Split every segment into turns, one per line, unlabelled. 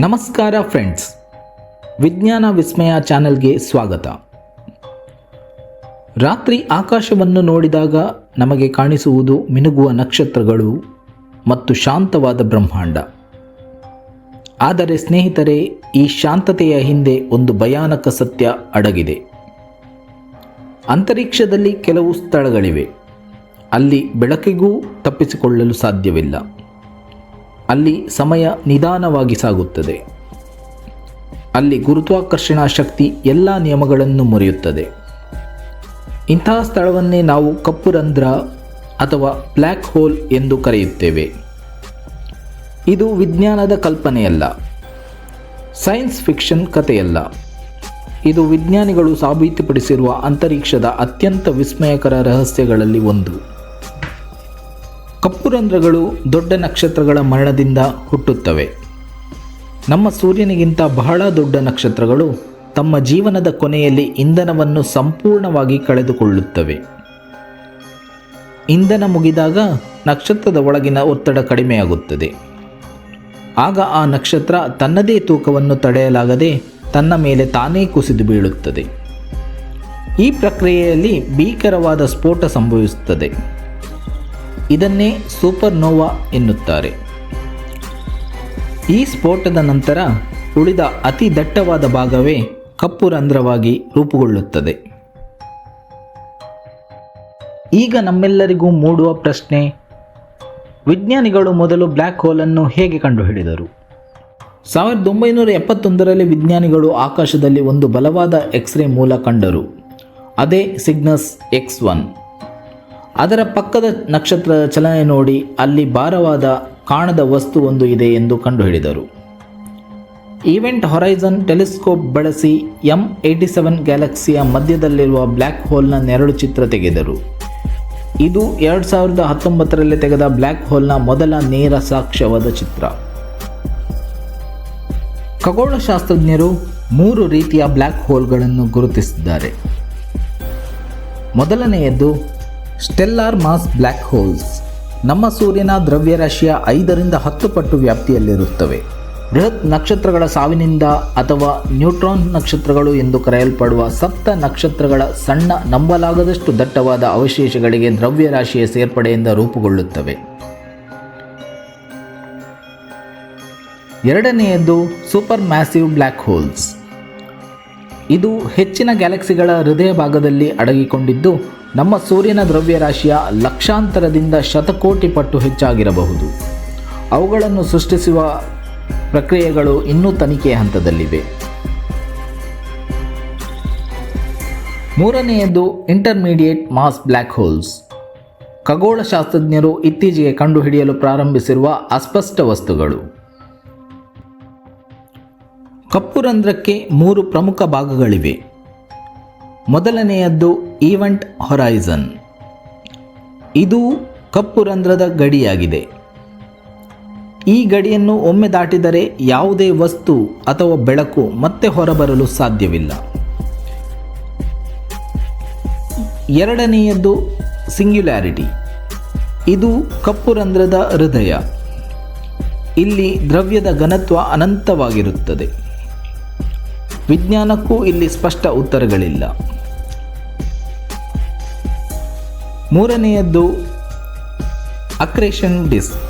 ನಮಸ್ಕಾರ ಫ್ರೆಂಡ್ಸ್, ವಿಜ್ಞಾನ ವಿಸ್ಮಯ ಚಾನೆಲ್ಗೆ ಸ್ವಾಗತ. ರಾತ್ರಿ ಆಕಾಶವನ್ನು ನೋಡಿದಾಗ ನಮಗೆ ಕಾಣಿಸುವುದು ಮಿನುಗುವ ನಕ್ಷತ್ರಗಳು ಮತ್ತು ಶಾಂತವಾದ ಬ್ರಹ್ಮಾಂಡ. ಆದರೆ ಸ್ನೇಹಿತರೆ, ಈ ಶಾಂತತೆಯ ಹಿಂದೆ ಒಂದು ಭಯಾನಕ ಸತ್ಯ ಅಡಗಿದೆ. ಅಂತರಿಕ್ಷದಲ್ಲಿ ಕೆಲವು ಸ್ಥಳಗಳಿವೆ, ಅಲ್ಲಿ ಬೆಳಕಿಗೂ ತಪ್ಪಿಸಿಕೊಳ್ಳಲು ಸಾಧ್ಯವಿಲ್ಲ. ಅಲ್ಲಿ ಸಮಯ ನಿಧಾನವಾಗಿ ಸಾಗುತ್ತದೆ. ಅಲ್ಲಿ ಗುರುತ್ವಾಕರ್ಷಣಾ ಶಕ್ತಿ ಎಲ್ಲ ನಿಯಮಗಳನ್ನು ಮುರಿಯುತ್ತದೆ. ಇಂತಹ ಸ್ಥಳವನ್ನೇ ನಾವು ಕಪ್ಪು ರಂಧ್ರ ಅಥವಾ ಬ್ಲ್ಯಾಕ್ ಹೋಲ್ ಎಂದು ಕರೆಯುತ್ತೇವೆ. ಇದು ವಿಜ್ಞಾನದ ಕಲ್ಪನೆಯಲ್ಲ, ಸೈನ್ಸ್ ಫಿಕ್ಷನ್ ಕಥೆಯಲ್ಲ. ಇದು ವಿಜ್ಞಾನಿಗಳು ಸಾಬೀತುಪಡಿಸಿರುವ ಅಂತರಿಕ್ಷದ ಅತ್ಯಂತ ವಿಸ್ಮಯಕರ ರಹಸ್ಯಗಳಲ್ಲಿ ಒಂದು. ಕಪ್ಪು ರಂಧ್ರಗಳು ದೊಡ್ಡ ನಕ್ಷತ್ರಗಳ ಮರಣದಿಂದ ಹುಟ್ಟುತ್ತವೆ. ನಮ್ಮ ಸೂರ್ಯನಿಗಿಂತ ಬಹಳ ದೊಡ್ಡ ನಕ್ಷತ್ರಗಳು ತಮ್ಮ ಜೀವನದ ಕೊನೆಯಲ್ಲಿ ಇಂಧನವನ್ನು ಸಂಪೂರ್ಣವಾಗಿ ಕಳೆದುಕೊಳ್ಳುತ್ತವೆ. ಇಂಧನ ಮುಗಿದಾಗ ನಕ್ಷತ್ರದ ಒಳಗಿನ ಒತ್ತಡ ಕಡಿಮೆಯಾಗುತ್ತದೆ. ಆಗ ಆ ನಕ್ಷತ್ರ ತನ್ನದೇ ತೂಕವನ್ನು ತಡೆಯಲಾಗದೆ ತನ್ನ ಮೇಲೆ ತಾನೇ ಕುಸಿದು ಬೀಳುತ್ತದೆ. ಈ ಪ್ರಕ್ರಿಯೆಯಲ್ಲಿ ಭೀಕರವಾದ ಸ್ಫೋಟ ಸಂಭವಿಸುತ್ತದೆ. ಇದನ್ನೇ ಸೂಪರ್ನೋವಾ ಎನ್ನುತ್ತಾರೆ. ಈ ಸ್ಫೋಟದ ನಂತರ ಉಳಿದ ಅತಿ ದಟ್ಟವಾದ ಭಾಗವೇ ಕಪ್ಪು ರಂಧ್ರವಾಗಿ ರೂಪುಗೊಳ್ಳುತ್ತದೆ. ಈಗ ನಮ್ಮೆಲ್ಲರಿಗೂ ಮೂಡುವ ಪ್ರಶ್ನೆ, ವಿಜ್ಞಾನಿಗಳು ಮೊದಲು ಬ್ಲ್ಯಾಕ್ ಹೋಲನ್ನು ಹೇಗೆ ಕಂಡುಹಿಡಿದರು? 1971ರಲ್ಲಿ ವಿಜ್ಞಾನಿಗಳು ಆಕಾಶದಲ್ಲಿ ಒಂದು ಬಲವಾದ ಎಕ್ಸ್ರೇ ಮೂಲ ಕಂಡರು. ಅದೇ ಸಿಗ್ನಸ್ X1. ಅದರ ಪಕ್ಕದ ನಕ್ಷತ್ರದ ಚಲನೆ ನೋಡಿ ಅಲ್ಲಿ ಭಾರವಾದ ಕಾಣದ ವಸ್ತು ಒಂದು ಇದೆ ಎಂದು ಕಂಡುಹಿಡಿದರು. ಈವೆಂಟ್ ಹೊರೈಸನ್ ಟೆಲಿಸ್ಕೋಪ್ ಬಳಸಿ M87 ಗ್ಯಾಲಕ್ಸಿಯ ಮಧ್ಯದಲ್ಲಿರುವ ಬ್ಲ್ಯಾಕ್ ಹೋಲ್ನ ನೆರಳು ಚಿತ್ರ ತೆಗೆದರು. ಇದು 2019ರಲ್ಲಿ ತೆಗೆದ ಬ್ಲ್ಯಾಕ್ ಹೋಲ್ನ ಮೊದಲ ನೇರ ಸಾಕ್ಷ್ಯವಾದ ಚಿತ್ರ. ಖಗೋಳಶಾಸ್ತ್ರಜ್ಞರು 3 ರೀತಿಯ ಬ್ಲ್ಯಾಕ್ ಹೋಲ್ಗಳನ್ನು ಗುರುತಿಸಿದ್ದಾರೆ. ಮೊದಲನೆಯದ್ದು ಸ್ಟೆಲ್ಲಾರ್ ಮಾಸ್ ಬ್ಲ್ಯಾಕ್ ಹೋಲ್ಸ್. ನಮ್ಮ ಸೂರ್ಯನ ದ್ರವ್ಯರಾಶಿಯ 5ರಿಂದ 10 ಪಟ್ಟು ವ್ಯಾಪ್ತಿಯಲ್ಲಿರುತ್ತವೆ. ಬೃಹತ್ ನಕ್ಷತ್ರಗಳ ಸಾವಿನಿಂದ ಅಥವಾ ನ್ಯೂಟ್ರಾನ್ ನಕ್ಷತ್ರಗಳು ಎಂದು ಕರೆಯಲ್ಪಡುವ ಸಪ್ತ ನಕ್ಷತ್ರಗಳ ಸಣ್ಣ ನಂಬಲಾಗದಷ್ಟು ದಟ್ಟವಾದ ಅವಶೇಷಗಳಿಗೆ ದ್ರವ್ಯರಾಶಿಯ ಸೇರ್ಪಡೆಯಿಂದ ರೂಪುಗೊಳ್ಳುತ್ತವೆ. ಎರಡನೆಯದ್ದು ಸೂಪರ್ ಮ್ಯಾಸಿವ್ ಬ್ಲ್ಯಾಕ್ ಹೋಲ್ಸ್. ಇದು ಹೆಚ್ಚಿನ ಗ್ಯಾಲಕ್ಸಿಗಳ ಹೃದಯ ಭಾಗದಲ್ಲಿ ಅಡಗಿಕೊಂಡಿದ್ದು ನಮ್ಮ ಸೂರ್ಯನ ದ್ರವ್ಯರಾಶಿಯ ಲಕ್ಷಾಂತರದಿಂದ ಶತಕೋಟಿ ಪಟ್ಟು ಹೆಚ್ಚಾಗಿರಬಹುದು. ಅವುಗಳನ್ನು ಸೃಷ್ಟಿಸುವ ಪ್ರಕ್ರಿಯೆಗಳು ಇನ್ನೂ ತನಿಖೆಯ ಹಂತದಲ್ಲಿವೆ. ಮೂರನೆಯದು ಇಂಟರ್ಮೀಡಿಯೇಟ್ ಮಾಸ್ ಬ್ಲ್ಯಾಕ್ ಹೋಲ್ಸ್. ಖಗೋಳಶಾಸ್ತ್ರಜ್ಞರು ಇತ್ತೀಚೆಗೆ ಕಂಡುಹಿಡಿಯಲು ಪ್ರಾರಂಭಿಸಿರುವ ಅಸ್ಪಷ್ಟ ವಸ್ತುಗಳು. ಕಪ್ಪು ರಂಧ್ರಕ್ಕೆ 3 ಪ್ರಮುಖ ಭಾಗಗಳಿವೆ. ಮೊದಲನೆಯದ್ದು ಈವೆಂಟ್ ಹೊರೈಸನ್. ಇದು ಕಪ್ಪು ರಂಧ್ರದ ಗಡಿಯಾಗಿದೆ. ಈ ಗಡಿಯನ್ನು ಒಮ್ಮೆ ದಾಟಿದರೆ ಯಾವುದೇ ವಸ್ತು ಅಥವಾ ಬೆಳಕು ಮತ್ತೆ ಹೊರಬರಲು ಸಾಧ್ಯವಿಲ್ಲ. ಎರಡನೆಯದ್ದು ಸಿಂಗ್ಯುಲಾರಿಟಿ. ಇದು ಕಪ್ಪು ರಂಧ್ರದ ಹೃದಯ. ಇಲ್ಲಿ ದ್ರವ್ಯದ ಘನತ್ವ ಅನಂತವಾಗಿರುತ್ತದೆ. ವಿಜ್ಞಾನಕ್ಕೂ ಇಲ್ಲಿ ಸ್ಪಷ್ಟ ಉತ್ತರಗಳಿಲ್ಲ. ಮೂರನೆಯದ್ದು ಅಕ್ರೇಷನ್ ಡಿಸ್ಕ್.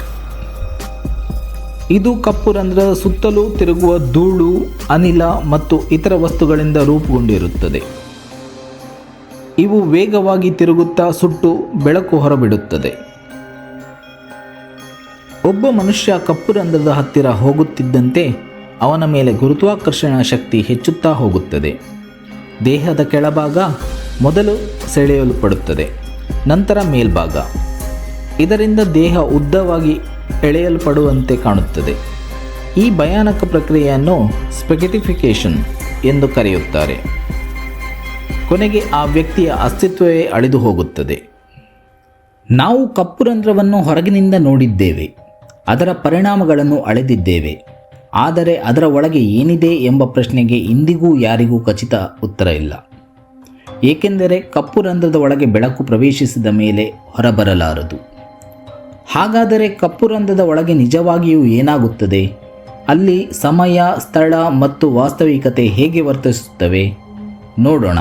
ಇದು ಕಪ್ಪು ರಂಧ್ರದ ಸುತ್ತಲೂ ತಿರುಗುವ ಧೂಳು, ಅನಿಲ ಮತ್ತು ಇತರ ವಸ್ತುಗಳಿಂದ ರೂಪುಗೊಂಡಿರುತ್ತದೆ. ಇವು ವೇಗವಾಗಿ ತಿರುಗುತ್ತಾ ಸುಟ್ಟು ಬೆಳಕು ಹೊರಬಿಡುತ್ತದೆ. ಒಬ್ಬ ಮನುಷ್ಯ ಕಪ್ಪು ರಂಧ್ರದ ಹತ್ತಿರ ಹೋಗುತ್ತಿದ್ದಂತೆ ಅವನ ಮೇಲೆ ಗುರುತ್ವಾಕರ್ಷಣಾ ಶಕ್ತಿ ಹೆಚ್ಚುತ್ತಾ ಹೋಗುತ್ತದೆ. ದೇಹದ ಕೆಳಭಾಗ ಮೊದಲು ಸೆಳೆಯಲ್ಪಡುತ್ತದೆ, ನಂತರ ಮೇಲ್ಭಾಗ. ಇದರಿಂದ ದೇಹ ಉದ್ದವಾಗಿ ಎಳೆಯಲ್ಪಡುವಂತೆ ಕಾಣುತ್ತದೆ. ಈ ಭಯಾನಕ ಪ್ರಕ್ರಿಯೆಯನ್ನು ಸ್ಪೆಗಿಟಿಫಿಕೇಷನ್ ಎಂದು ಕರೆಯುತ್ತಾರೆ. ಕೊನೆಗೆ ಆ ವ್ಯಕ್ತಿಯ ಅಸ್ತಿತ್ವವೇ ಅಳಿದು ಹೋಗುತ್ತದೆ. ನಾವು ಕಪ್ಪು ರಂಧ್ರವನ್ನು ಹೊರಗಿನಿಂದ ನೋಡಿದ್ದೇವೆ, ಅದರ ಪರಿಣಾಮಗಳನ್ನು ಅಳೆದಿದ್ದೇವೆ. ಆದರೆ ಅದರ ಒಳಗೆ ಏನಿದೆ ಎಂಬ ಪ್ರಶ್ನೆಗೆ ಇಂದಿಗೂ ಯಾರಿಗೂ ಖಚಿತ ಉತ್ತರ ಇಲ್ಲ. ಏಕೆಂದರೆ ಕಪ್ಪು ರಂಧ್ರದ ಒಳಗೆ ಬೆಳಕು ಪ್ರವೇಶಿಸಿದ ಮೇಲೆ ಹೊರಬರಲಾರದು. ಹಾಗಾದರೆ ಕಪ್ಪು ರಂಧ್ರದ ಒಳಗೆ ನಿಜವಾಗಿಯೂ ಏನಾಗುತ್ತದೆ? ಅಲ್ಲಿ ಸಮಯ, ಸ್ಥಳ ಮತ್ತು ವಾಸ್ತವಿಕತೆ ಹೇಗೆ ವರ್ತಿಸುತ್ತವೆ ನೋಡೋಣ.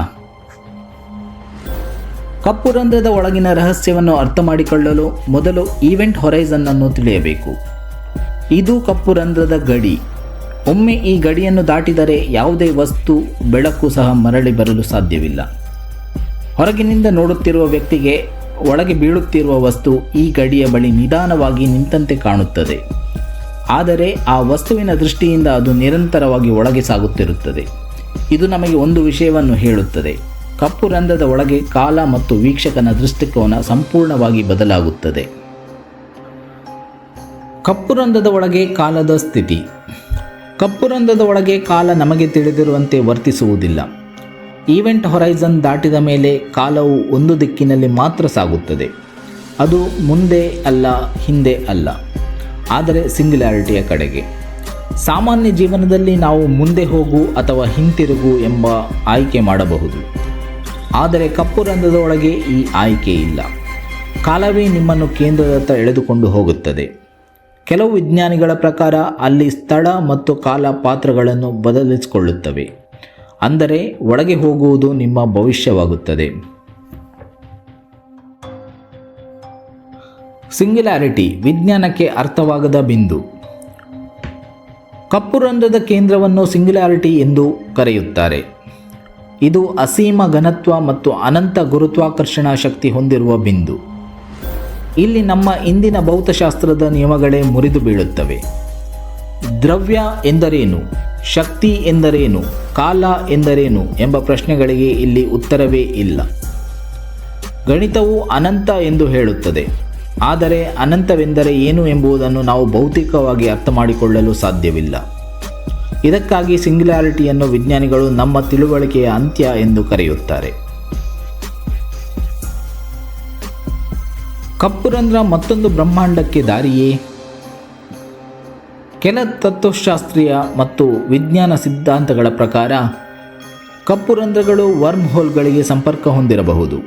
ಕಪ್ಪು ರಂಧ್ರದ ಒಳಗಿನ ರಹಸ್ಯವನ್ನು ಅರ್ಥ ಮಾಡಿಕೊಳ್ಳಲು ಮೊದಲು ಈವೆಂಟ್ ಹೊರೈಸನ್ ಅನ್ನು ತಿಳಿಯಬೇಕು. ಇದು ಕಪ್ಪು ರಂಧ್ರದ ಗಡಿ. ಒಮ್ಮೆ ಈ ಗಡಿಯನ್ನು ದಾಟಿದರೆ ಯಾವುದೇ ವಸ್ತು, ಬೆಳಕು ಸಹ ಮರಳಿ ಬರಲು ಸಾಧ್ಯವಿಲ್ಲ. ಹೊರಗಿನಿಂದ ನೋಡುತ್ತಿರುವ ವ್ಯಕ್ತಿಗೆ ಒಳಗೆ ಬೀಳುತ್ತಿರುವ ವಸ್ತು ಈ ಗಡಿಯ ಬಳಿ ನಿಧಾನವಾಗಿ ನಿಂತಂತೆ ಕಾಣುತ್ತದೆ. ಆದರೆ ಆ ವಸ್ತುವಿನ ದೃಷ್ಟಿಯಿಂದ ಅದು ನಿರಂತರವಾಗಿ ಒಳಗೆ ಸಾಗುತ್ತಿರುತ್ತದೆ. ಇದು ನಮಗೆ ಒಂದು ವಿಷಯವನ್ನು ಹೇಳುತ್ತದೆ. ಕಪ್ಪು ರಂಧ್ರದ ಒಳಗೆ ಕಾಲ ಮತ್ತು ವೀಕ್ಷಕನ ದೃಷ್ಟಿಕೋನ ಸಂಪೂರ್ಣವಾಗಿ ಬದಲಾಗುತ್ತದೆ. ಕಪ್ಪು ರಂಧ್ರದ ಒಳಗೆ ಕಾಲದ ಸ್ಥಿತಿ. ಕಪ್ಪು ರಂಧ್ರದ ಒಳಗೆ ಕಾಲ ನಮಗೆ ತಿಳಿದಿರುವಂತೆ ವರ್ತಿಸುವುದಿಲ್ಲ. ಈವೆಂಟ್ ಹೊರೈಸನ್ ದಾಟಿದ ಮೇಲೆ ಕಾಲವು ಒಂದು ದಿಕ್ಕಿನಲ್ಲಿ ಮಾತ್ರ ಸಾಗುತ್ತದೆ. ಅದು ಮುಂದೆ ಅಲ್ಲ, ಹಿಂದೆ ಅಲ್ಲ, ಆದರೆ ಸಿಂಗ್ಯುಲಾರಿಟಿಯ ಕಡೆಗೆ. ಸಾಮಾನ್ಯ ಜೀವನದಲ್ಲಿ ನಾವು ಮುಂದೆ ಹೋಗು ಅಥವಾ ಹಿಂತಿರುಗು ಎಂಬ ಆಯ್ಕೆ ಮಾಡಬಹುದು. ಆದರೆ ಕಪ್ಪು ರಂಧ್ರದ ಒಳಗೆ ಈ ಆಯ್ಕೆ ಇಲ್ಲ. ಕಾಲವೇ ನಿಮ್ಮನ್ನು ಕೇಂದ್ರದತ್ತ ಎಳೆದುಕೊಂಡು ಹೋಗುತ್ತದೆ. ಕೆಲವು ವಿಜ್ಞಾನಿಗಳ ಪ್ರಕಾರ ಅಲ್ಲಿ ಸ್ಥಳ ಮತ್ತು ಕಾಲ ಪಾತ್ರಗಳನ್ನು ಬದಲಿಸಿಕೊಳ್ಳುತ್ತವೆ. ಅಂದರೆ ಒಳಗೆ ಹೋಗುವುದು ನಿಮ್ಮ ಭವಿಷ್ಯವಾಗುತ್ತದೆ. ಸಿಂಗ್ಯುಲಾರಿಟಿ ವಿಜ್ಞಾನಕ್ಕೆ ಅರ್ಥವಾಗದ ಬಿಂದು. ಕಪ್ಪು ರಂಧ್ರದ ಕೇಂದ್ರವನ್ನು ಸಿಂಗ್ಯುಲಾರಿಟಿ ಎಂದು ಕರೆಯುತ್ತಾರೆ. ಇದು ಅಸೀಮ ಘನತ್ವ ಮತ್ತು ಅನಂತ ಗುರುತ್ವಾಕರ್ಷಣಾ ಶಕ್ತಿ ಹೊಂದಿರುವ ಬಿಂದು. ಇಲ್ಲಿ ನಮ್ಮ ಇಂದಿನ ಭೌತಶಾಸ್ತ್ರದ ನಿಯಮಗಳೇ ಮುರಿದು ಬೀಳುತ್ತವೆ. ದ್ರವ್ಯ ಎಂದರೇನು, ಶಕ್ತಿ ಎಂದರೇನು, ಕಾಲ ಎಂದರೇನು ಎಂಬ ಪ್ರಶ್ನೆಗಳಿಗೆ ಇಲ್ಲಿ ಉತ್ತರವೇ ಇಲ್ಲ. ಗಣಿತವು ಅನಂತ ಎಂದು ಹೇಳುತ್ತದೆ, ಆದರೆ ಅನಂತವೆಂದರೆ ಏನು ಎಂಬುದನ್ನು ನಾವು ಭೌತಿಕವಾಗಿ ಅರ್ಥ ಮಾಡಿಕೊಳ್ಳಲು ಸಾಧ್ಯವಿಲ್ಲ. ಇದಕ್ಕಾಗಿ ಸಿಂಗ್ಯುಲಾರಿಟಿಯನ್ನು ವಿಜ್ಞಾನಿಗಳು ನಮ್ಮ ತಿಳುವಳಿಕೆಯ ಅಂತ್ಯ ಎಂದು ಕರೆಯುತ್ತಾರೆ. ಕಪ್ಪು ರಂಧ್ರ ಮತ್ತೊಂದು ಬ್ರಹ್ಮಾಂಡಕ್ಕೆ ದಾರಿಯೇ? ಕೆಲ ತತ್ವಶಾಸ್ತ್ರೀಯ ಮತ್ತು ವಿಜ್ಞಾನ ಸಿದ್ಧಾಂತಗಳ ಪ್ರಕಾರ ಕಪ್ಪು ರಂಧ್ರಗಳು ವರ್ಮ್ ಹೋಲ್ಗಳಿಗೆ ಸಂಪರ್ಕ ಹೊಂದಿರಬಹುದು.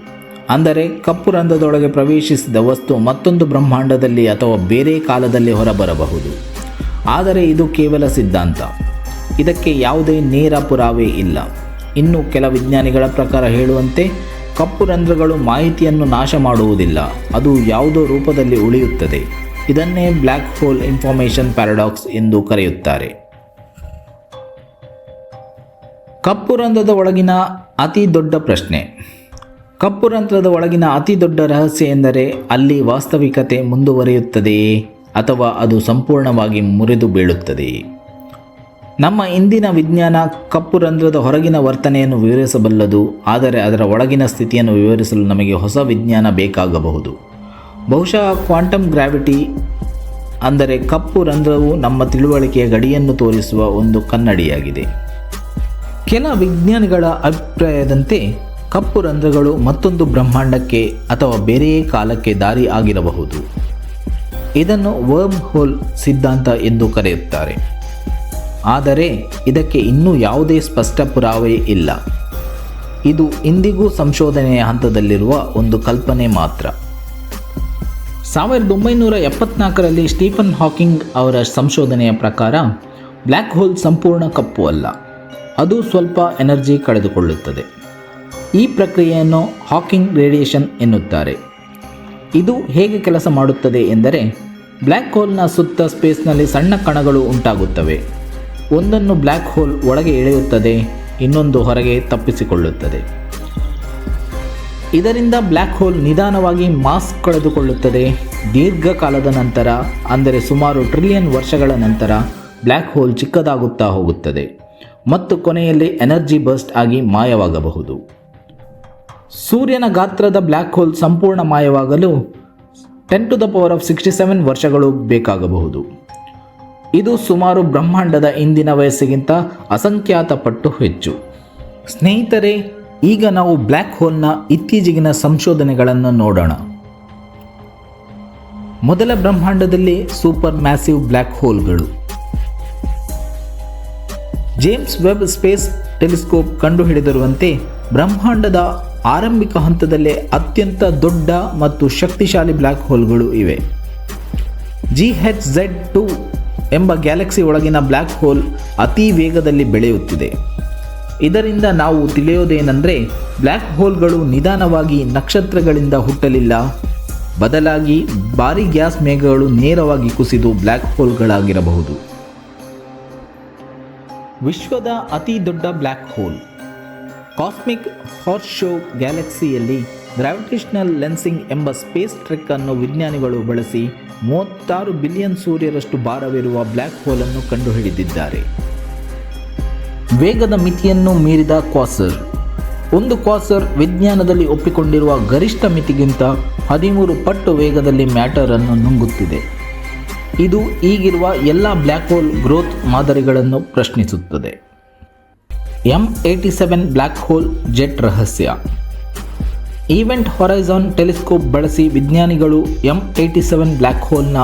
ಅಂದರೆ ಕಪ್ಪು ರಂಧ್ರದೊಳಗೆ ಪ್ರವೇಶಿಸಿದ ವಸ್ತು ಮತ್ತೊಂದು ಬ್ರಹ್ಮಾಂಡದಲ್ಲಿ ಅಥವಾ ಬೇರೆ ಕಾಲದಲ್ಲಿ ಹೊರಬರಬಹುದು. ಆದರೆ ಇದು ಕೇವಲ ಸಿದ್ಧಾಂತ. ಇದಕ್ಕೆ ಯಾವುದೇ ನೇರ ಪುರಾವೆ ಇಲ್ಲ. ಇನ್ನು ಕೆಲ ವಿಜ್ಞಾನಿಗಳ ಪ್ರಕಾರ ಹೇಳುವಂತೆ ಕಪ್ಪು ರಂಧ್ರಗಳು ಮಾಹಿತಿಯನ್ನು ನಾಶ ಮಾಡುವುದಿಲ್ಲ, ಅದು ಯಾವುದೋ ರೂಪದಲ್ಲಿ ಉಳಿಯುತ್ತದೆ. ಇದನ್ನೇ ಬ್ಲ್ಯಾಕ್ ಹೋಲ್ ಇನ್ಫಾರ್ಮೇಷನ್ ಪ್ಯಾರಾಡಾಕ್ಸ್ ಎಂದು ಕರೆಯುತ್ತಾರೆ. ಕಪ್ಪು ರಂಧ್ರದ ಒಳಗಿನ ಅತಿ ದೊಡ್ಡ ಪ್ರಶ್ನೆ. ಕಪ್ಪು ರಂಧ್ರದ ಒಳಗಿನ ಅತಿ ದೊಡ್ಡ ರಹಸ್ಯ ಎಂದರೆ ಅಲ್ಲಿ ವಾಸ್ತವಿಕತೆ ಮುಂದುವರಿಯುತ್ತದೆಯೇ ಅಥವಾ ಅದು ಸಂಪೂರ್ಣವಾಗಿ ಮುರಿದು ಬೀಳುತ್ತದೆಯೇ? ನಮ್ಮ ಇಂದಿನ ವಿಜ್ಞಾನ ಕಪ್ಪು ರಂಧ್ರದ ಹೊರಗಿನ ವರ್ತನೆಯನ್ನು ವಿವರಿಸಬಲ್ಲದು, ಆದರೆ ಅದರ ಒಳಗಿನ ಸ್ಥಿತಿಯನ್ನು ವಿವರಿಸಲು ನಮಗೆ ಹೊಸ ವಿಜ್ಞಾನ ಬೇಕಾಗಬಹುದು. ಬಹುಶಃ ಕ್ವಾಂಟಮ್ ಗ್ರಾವಿಟಿ, ಅಂದರೆ ಕಪ್ಪು ರಂಧ್ರವು ನಮ್ಮ ತಿಳುವಳಿಕೆಯ ಗಡಿಯನ್ನು ತೋರಿಸುವ ಒಂದು ಕನ್ನಡಿಯಾಗಿದೆ. ಕೆಲ ವಿಜ್ಞಾನಿಗಳ ಅಭಿಪ್ರಾಯದಂತೆ ಕಪ್ಪು ರಂಧ್ರಗಳು ಮತ್ತೊಂದು ಬ್ರಹ್ಮಾಂಡಕ್ಕೆ ಅಥವಾ ಬೇರೆಯೇ ಕಾಲಕ್ಕೆ ದಾರಿ ಆಗಿರಬಹುದು. ಇದನ್ನು ವರ್ಮ್ ಹೋಲ್ ಸಿದ್ಧಾಂತ ಎಂದು ಕರೆಯುತ್ತಾರೆ. ಆದರೆ ಇದಕ್ಕೆ ಇನ್ನೂ ಯಾವುದೇ ಸ್ಪಷ್ಟ ಪುರಾವೆ ಇಲ್ಲ. ಇದು ಇಂದಿಗೂ ಸಂಶೋಧನೆಯ ಹಂತದಲ್ಲಿರುವ ಒಂದು ಕಲ್ಪನೆ ಮಾತ್ರ. 1974ರಲ್ಲಿ ಸ್ಟೀಫನ್ ಹಾಕಿಂಗ್ ಅವರ ಸಂಶೋಧನೆಯ ಪ್ರಕಾರ ಬ್ಲ್ಯಾಕ್ ಹೋಲ್ ಸಂಪೂರ್ಣ ಕಪ್ಪು ಅಲ್ಲ, ಅದು ಸ್ವಲ್ಪ ಎನರ್ಜಿ ಕಳೆದುಕೊಳ್ಳುತ್ತದೆ. ಈ ಪ್ರಕ್ರಿಯೆಯನ್ನು ಹಾಕಿಂಗ್ ರೇಡಿಯೇಷನ್ ಎನ್ನುತ್ತಾರೆ. ಇದು ಹೇಗೆ ಕೆಲಸ ಮಾಡುತ್ತದೆ ಎಂದರೆ, ಬ್ಲ್ಯಾಕ್ ಹೋಲ್ನ ಸುತ್ತ ಸ್ಪೇಸ್ನಲ್ಲಿ ಸಣ್ಣ ಕಣಗಳು ಉಂಟಾಗುತ್ತವೆ. ಒಂದನ್ನು ಬ್ಲ್ಯಾಕ್ ಹೋಲ್ ಒಳಗೆ ಎಳೆಯುತ್ತದೆ, ಇನ್ನೊಂದು ಹೊರಗೆ ತಪ್ಪಿಸಿಕೊಳ್ಳುತ್ತದೆ. ಇದರಿಂದ ಬ್ಲ್ಯಾಕ್ ಹೋಲ್ ನಿಧಾನವಾಗಿ ಮಾಸ್ ಕಳೆದುಕೊಳ್ಳುತ್ತದೆ. ದೀರ್ಘಕಾಲದ ನಂತರ, ಅಂದರೆ ಸುಮಾರು ಟ್ರಿಲಿಯನ್ ವರ್ಷಗಳ ನಂತರ, ಬ್ಲ್ಯಾಕ್ ಹೋಲ್ ಚಿಕ್ಕದಾಗುತ್ತಾ ಹೋಗುತ್ತದೆ ಮತ್ತು ಕೊನೆಯಲ್ಲಿ ಎನರ್ಜಿ ಬರ್ಸ್ಟ್ ಆಗಿ ಮಾಯವಾಗಬಹುದು. ಸೂರ್ಯನ ಗಾತ್ರದ ಬ್ಲ್ಯಾಕ್ ಹೋಲ್ ಸಂಪೂರ್ಣ ಮಾಯವಾಗಲು 10⁻67 ವರ್ಷಗಳು ಬೇಕಾಗಬಹುದು. ಇದು ಸುಮಾರು ಬ್ರಹ್ಮಾಂಡದ ಇಂದಿನ ವಯಸ್ಸಿಗಿಂತ ಅಸಂಖ್ಯಾತ ಪಟ್ಟು ಹೆಚ್ಚು. ಸ್ನೇಹಿತರೆ, ಈಗ ನಾವು ಬ್ಲ್ಯಾಕ್ ಹೋಲ್ನ ಇತ್ತೀಚೆಗಿನ ಸಂಶೋಧನೆಗಳನ್ನು ನೋಡೋಣ. ಮೊದಲ ಬ್ರಹ್ಮಾಂಡದಲ್ಲಿ ಸೂಪರ್ ಮ್ಯಾಸಿವ್ ಬ್ಲ್ಯಾಕ್ ಹೋಲ್ಗಳು. ಜೇಮ್ಸ್ ವೆಬ್ ಸ್ಪೇಸ್ ಟೆಲಿಸ್ಕೋಪ್ ಕಂಡುಹಿಡಿದಿರುವಂತೆ ಬ್ರಹ್ಮಾಂಡದ ಆರಂಭಿಕ ಹಂತದಲ್ಲೇ ಅತ್ಯಂತ ದೊಡ್ಡ ಮತ್ತು ಶಕ್ತಿಶಾಲಿ ಬ್ಲ್ಯಾಕ್ ಹೋಲ್ಗಳು ಇವೆ. GHZ2 ಎಂಬ ಗ್ಯಾಲಕ್ಸಿ ಒಳಗಿನ ಬ್ಲ್ಯಾಕ್ ಹೋಲ್ ಅತಿ ವೇಗದಲ್ಲಿ ಬೆಳೆಯುತ್ತಿದೆ. ಇದರಿಂದ ನಾವು ತಿಳಿಯೋದೇನೆಂದರೆ ಬ್ಲ್ಯಾಕ್ ಹೋಲ್ಗಳು ನಿಧಾನವಾಗಿ ನಕ್ಷತ್ರಗಳಿಂದ ಹುಟ್ಟಲಿಲ್ಲ, ಬದಲಾಗಿ ಭಾರೀ ಗ್ಯಾಸ್ ಮೇಘಗಳು ನೇರವಾಗಿ ಕುಸಿದು ಬ್ಲ್ಯಾಕ್ ಹೋಲ್ಗಳಾಗಿರಬಹುದು. ವಿಶ್ವದ ಅತಿ ದೊಡ್ಡ black hole cosmic horseshoe ಗ್ಯಾಲಕ್ಸಿಯಲ್ಲಿ ಗ್ರಾವಿಟೇಷನಲ್ ಲೆನ್ಸಿಂಗ್ ಎಂಬ ಸ್ಪೇಸ್ ಟ್ರೆಕ್ ಅನ್ನು ವಿಜ್ಞಾನಿಗಳು ಬಳಸಿ 36 ಬಿಲಿಯನ್ ಸೂರ್ಯರಷ್ಟು ಭಾರವಿರುವ ಬ್ಲ್ಯಾಕ್ ಹೋಲನ್ನು ಕಂಡುಹಿಡಿದಿದ್ದಾರೆ. ವೇಗದ ಮಿತಿಯನ್ನು ಮೀರಿದ ಕ್ವಾಸರ್. ಒಂದು ಕ್ವಾಸರ್ ವಿಜ್ಞಾನದಲ್ಲಿ ಒಪ್ಪಿಕೊಂಡಿರುವ ಗರಿಷ್ಠ ಮಿತಿಗಿಂತ 13 ಪಟ್ಟು ವೇಗದಲ್ಲಿ ಮ್ಯಾಟರ್ ಅನ್ನು ನುಂಗುತ್ತಿದೆ. ಇದು ಈಗಿರುವ ಎಲ್ಲ ಬ್ಲ್ಯಾಕ್ ಹೋಲ್ ಗ್ರೋತ್ ಮಾದರಿಗಳನ್ನು ಪ್ರಶ್ನಿಸುತ್ತದೆ. M87 ಬ್ಲ್ಯಾಕ್ ಹೋಲ್ ಜೆಟ್ ರಹಸ್ಯ. ಈವೆಂಟ್ ಹೊರೈಸಾನ್ ಟೆಲಿಸ್ಕೋಪ್ ಬಳಸಿ ವಿಜ್ಞಾನಿಗಳು M87 ಬ್ಲ್ಯಾಕ್ ಹೋಲ್ನ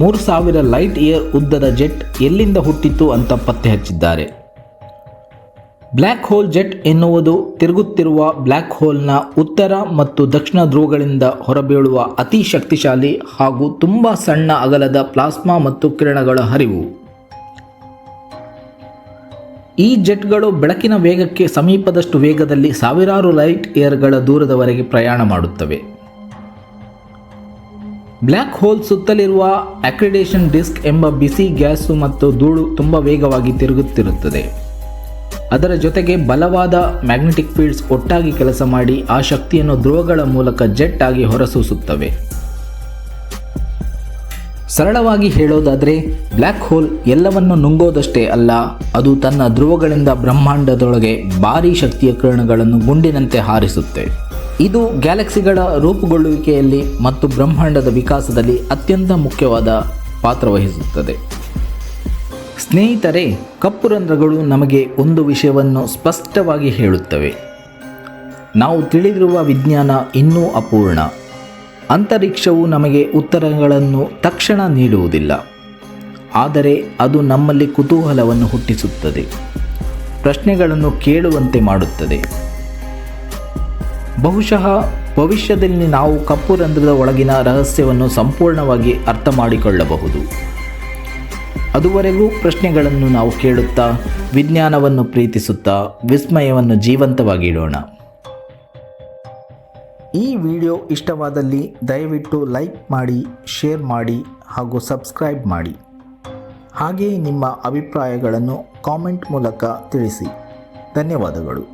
3000 ಲೈಟ್ ಇಯರ್ ಉದ್ದದ ಜೆಟ್ ಎಲ್ಲಿಂದ ಹುಟ್ಟಿತು ಅಂತ ಪತ್ತೆ ಹಚ್ಚಿದ್ದಾರೆ. ಬ್ಲ್ಯಾಕ್ ಹೋಲ್ ಜೆಟ್ ಎನ್ನುವುದು ತಿರುಗುತ್ತಿರುವ ಬ್ಲ್ಯಾಕ್ ಹೋಲ್ನ ಉತ್ತರ ಮತ್ತು ದಕ್ಷಿಣ ಧ್ರುವಗಳಿಂದ ಹೊರಬೀಳುವ ಅತಿ ಶಕ್ತಿಶಾಲಿ ಹಾಗೂ ತುಂಬ ಸಣ್ಣ ಅಗಲದ ಪ್ಲಾಸ್ಮಾ ಮತ್ತು ಕಿರಣಗಳ ಹರಿವು. ಈ ಜೆಟ್ಗಳು ಬೆಳಕಿನ ವೇಗಕ್ಕೆ ಸಮೀಪದಷ್ಟು ವೇಗದಲ್ಲಿ ಸಾವಿರಾರು ಲೈಟ್ ಇಯರ್ಗಳ ದೂರದವರೆಗೆ ಪ್ರಯಾಣ ಮಾಡುತ್ತವೆ. ಬ್ಲ್ಯಾಕ್ ಹೋಲ್ ಸುತ್ತಲಿರುವ ಅಕ್ರಿಡೇಷನ್ ಡಿಸ್ಕ್ ಎಂಬ ಬಿಸಿ ಗ್ಯಾಸು ಮತ್ತು ಧೂಳು ತುಂಬ ವೇಗವಾಗಿ ತಿರುಗುತ್ತಿರುತ್ತದೆ. ಅದರ ಜೊತೆಗೆ ಬಲವಾದ ಮ್ಯಾಗ್ನೆಟಿಕ್ ಫೀಲ್ಡ್ಸ್ ಒಟ್ಟಾಗಿ ಕೆಲಸ ಮಾಡಿ ಆ ಶಕ್ತಿಯನ್ನು ಧ್ರುವಗಳ ಮೂಲಕ ಜೆಟ್ ಆಗಿ ಹೊರಸೂಸುತ್ತವೆ. ಸರಳವಾಗಿ ಹೇಳೋದಾದರೆ ಬ್ಲ್ಯಾಕ್ ಹೋಲ್ ಎಲ್ಲವನ್ನು ನುಂಗೋದಷ್ಟೇ ಅಲ್ಲ, ಅದು ತನ್ನ ಧ್ರುವಗಳಿಂದ ಬ್ರಹ್ಮಾಂಡದೊಳಗೆ ಭಾರೀ ಶಕ್ತಿಯ ಕಿರಣಗಳನ್ನು ಗುಂಡಿನಂತೆ ಹಾರಿಸುತ್ತೆ. ಇದು ಗ್ಯಾಲಕ್ಸಿಗಳ ರೂಪುಗೊಳ್ಳುವಿಕೆಯಲ್ಲಿ ಮತ್ತು ಬ್ರಹ್ಮಾಂಡದ ವಿಕಾಸದಲ್ಲಿ ಅತ್ಯಂತ ಮುಖ್ಯವಾದ ಪಾತ್ರ ವಹಿಸುತ್ತದೆ. ಸ್ನೇಹಿತರೆ, ಕಪ್ಪು ರಂಧ್ರಗಳು ನಮಗೆ ಒಂದು ವಿಷಯವನ್ನು ಸ್ಪಷ್ಟವಾಗಿ ಹೇಳುತ್ತವೆ. ನಾವು ತಿಳಿದಿರುವ ವಿಜ್ಞಾನ ಇನ್ನೂ ಅಪೂರ್ಣ. ಅಂತರಿಕ್ಷವು ನಮಗೆ ಉತ್ತರಗಳನ್ನು ತಕ್ಷಣ ನೀಡುವುದಿಲ್ಲ, ಆದರೆ ಅದು ನಮ್ಮಲ್ಲಿ ಕುತೂಹಲವನ್ನು ಹುಟ್ಟಿಸುತ್ತದೆ, ಪ್ರಶ್ನೆಗಳನ್ನು ಕೇಳುವಂತೆ ಮಾಡುತ್ತದೆ. ಬಹುಶಃ ಭವಿಷ್ಯದಲ್ಲಿ ನಾವು ಕಪ್ಪು ರಂಧ್ರದ ಒಳಗಿನ ರಹಸ್ಯವನ್ನು ಸಂಪೂರ್ಣವಾಗಿ ಅರ್ಥ ಮಾಡಿಕೊಳ್ಳಬಹುದು. ಅದುವರೆಗೂ ಪ್ರಶ್ನೆಗಳನ್ನು ನಾವು ಕೇಳುತ್ತಾ, ವಿಜ್ಞಾನವನ್ನು ಪ್ರೀತಿಸುತ್ತಾ, ವಿಸ್ಮಯವನ್ನು ಜೀವಂತವಾಗಿಡೋಣ. ಈ ವಿಡಿಯೋ ಇಷ್ಟವಾದಲ್ಲಿ ದಯವಿಟ್ಟು ಲೈಕ್ ಮಾಡಿ, ಶೇರ್ ಮಾಡಿ ಹಾಗೂ ಸಬ್ಸ್ಕ್ರೈಬ್ ಮಾಡಿ. ಹಾಗೆಯೇ ನಿಮ್ಮ ಅಭಿಪ್ರಾಯಗಳನ್ನು ಕಾಮೆಂಟ್ ಮೂಲಕ ತಿಳಿಸಿ. ಧನ್ಯವಾದಗಳು.